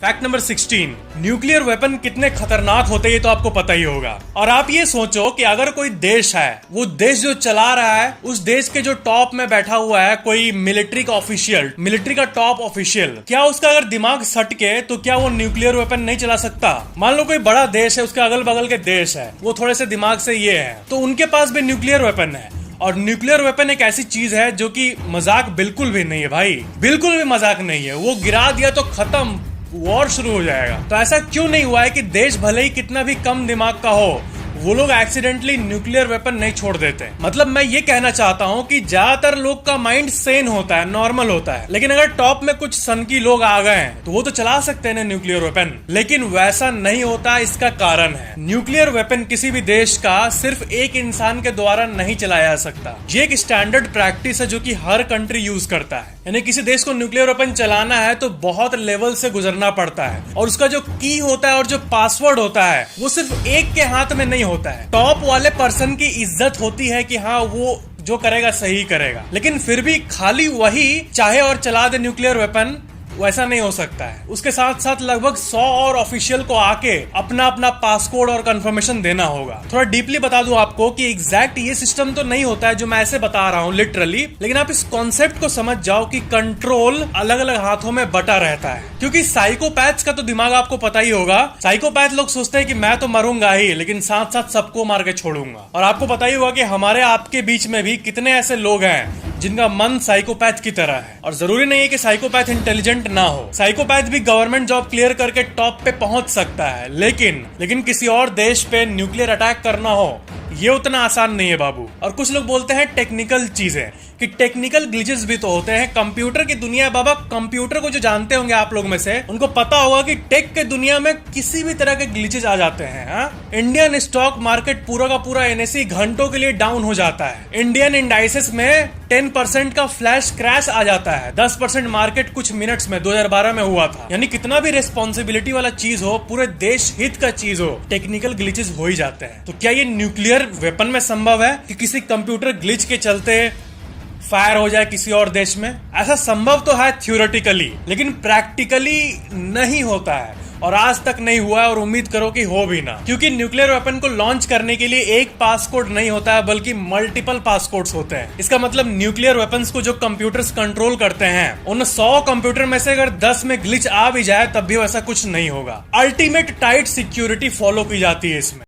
Fact number 16, nuclear weapon कितने खतरनाक होते हैं ये तो आपको पता ही होगा। और आप ये सोचो कि अगर कोई देश है, वो देश जो चला रहा है, उस देश के जो टॉप में बैठा हुआ है कोई मिलिट्री का ऑफिशियल, मिलिट्री का टॉप ऑफिशियल, क्या उसका अगर दिमाग सटके तो क्या वो न्यूक्लियर वेपन नहीं चला सकता? मान लो कोई बड़ा देश है, उसके अगल बगल के देश है, वो थोड़े से दिमाग से ये है, तो उनके पास भी न्यूक्लियर वेपन है। और न्यूक्लियर वेपन एक ऐसी चीज है जो कि मजाक बिल्कुल भी नहीं है भाई, बिल्कुल भी मजाक नहीं है। वो गिरा दिया तो खत्म, वॉर शुरू हो जाएगा। तो ऐसा क्यों नहीं हुआ है कि देश भले ही कितना भी कम दिमाग का हो, वो लोग एक्सीडेंटली न्यूक्लियर वेपन नहीं छोड़ देते? मतलब मैं ये कहना चाहता हूँ कि ज्यादातर लोग का माइंड सेन होता है, नॉर्मल होता है, लेकिन अगर टॉप में कुछ सनकी लोग आ गए हैं तो वो तो चला सकते हैं ना न्यूक्लियर वेपन। लेकिन वैसा नहीं होता, इसका कारण है न्यूक्लियर वेपन किसी भी देश का सिर्फ एक इंसान के द्वारा नहीं चलाया जा सकता। ये एक स्टैंडर्ड प्रैक्टिस है जो कि हर कंट्री यूज करता है। यानी किसी देश को न्यूक्लियर वेपन चलाना है तो बहुत लेवल से गुजरना पड़ता है, और उसका जो की होता है और जो पासवर्ड होता है वो सिर्फ एक के हाथ में नहीं होता है। टॉप वाले पर्सन की इज्जत होती है कि हाँ वो जो करेगा सही करेगा, लेकिन फिर भी खाली वही चाहे और चला दे न्यूक्लियर वेपन, वैसा नहीं हो सकता है। उसके साथ साथ लगभग 100 और ऑफिशियल को आके अपना अपना पासकोड और कंफर्मेशन देना होगा। थोड़ा डीपली बता दूं आपको कि एग्जैक्ट ये सिस्टम तो नहीं होता है जो मैं ऐसे बता रहा हूँ लिटरली, लेकिन आप इस कॉन्सेप्ट को समझ जाओ कि कंट्रोल अलग अलग हाथों में बटा रहता है। क्योंकि साइकोपैथ्स का तो दिमाग आपको पता ही होगा। साइकोपैथ लोग सोचते हैं कि मैं तो मरूंगा ही, लेकिन साथ साथ सबको मार के छोड़ूंगा। और आपको पता ही होगा कि हमारे आपके बीच में भी कितने ऐसे लोग हैं जिनका मन साइकोपैथ की तरह है। और जरूरी नहीं है कि साइकोपैथ इंटेलिजेंट ना हो, साइकोपैथ भी गवर्नमेंट जॉब क्लियर करके टॉप पे पहुंच सकता है। लेकिन किसी और देश पे न्यूक्लियर अटैक करना हो, ये उतना आसान नहीं है बाबू। और कुछ लोग बोलते हैं टेक्निकल चीजें, कि टेक्निकल ग्लिचेस भी तो होते हैं। कंप्यूटर की दुनिया है बाबा, कंप्यूटर को जो जानते होंगे आप लोग में से, उनको पता होगा कि टेक के दुनिया में किसी भी तरह के ग्लिचेस आ जाते हैं। हाँ? इंडियन स्टॉक मार्केट पूरा का पूरा NSE घंटों के लिए डाउन हो जाता है। इंडियन इंडाइसेस में 10% का फ्लैश क्रैश आ जाता है। 10% मार्केट कुछ मिनट्स में 2012 में हुआ था। यानी कितना भी रिस्पॉन्सिबिलिटी वाला चीज हो, पूरे देश हित का चीज हो, टेक्निकल ग्लिचेस हो ही जाते हैं। तो क्या ये न्यूक्लियर वेपन में संभव है कि किसी कंप्यूटर ग्लिच के चलते फायर हो जाए किसी और देश में? ऐसा संभव तो है थ्योरेटिकली, लेकिन प्रैक्टिकली नहीं होता है, और आज तक नहीं हुआ है, और उम्मीद करो कि हो भी ना। क्योंकि न्यूक्लियर वेपन को लॉन्च करने के लिए एक पासकोड नहीं होता है, बल्कि मल्टीपल पासकोड्स होते हैं। इसका मतलब न्यूक्लियर वेपन्स को जो कंप्यूटर्स कंट्रोल करते हैं, उन 100 कंप्यूटर में से अगर 10 में ग्लिच आ भी जाए तब भी वैसा कुछ नहीं होगा। अल्टीमेट टाइट सिक्योरिटी फॉलो की जाती है इसमें।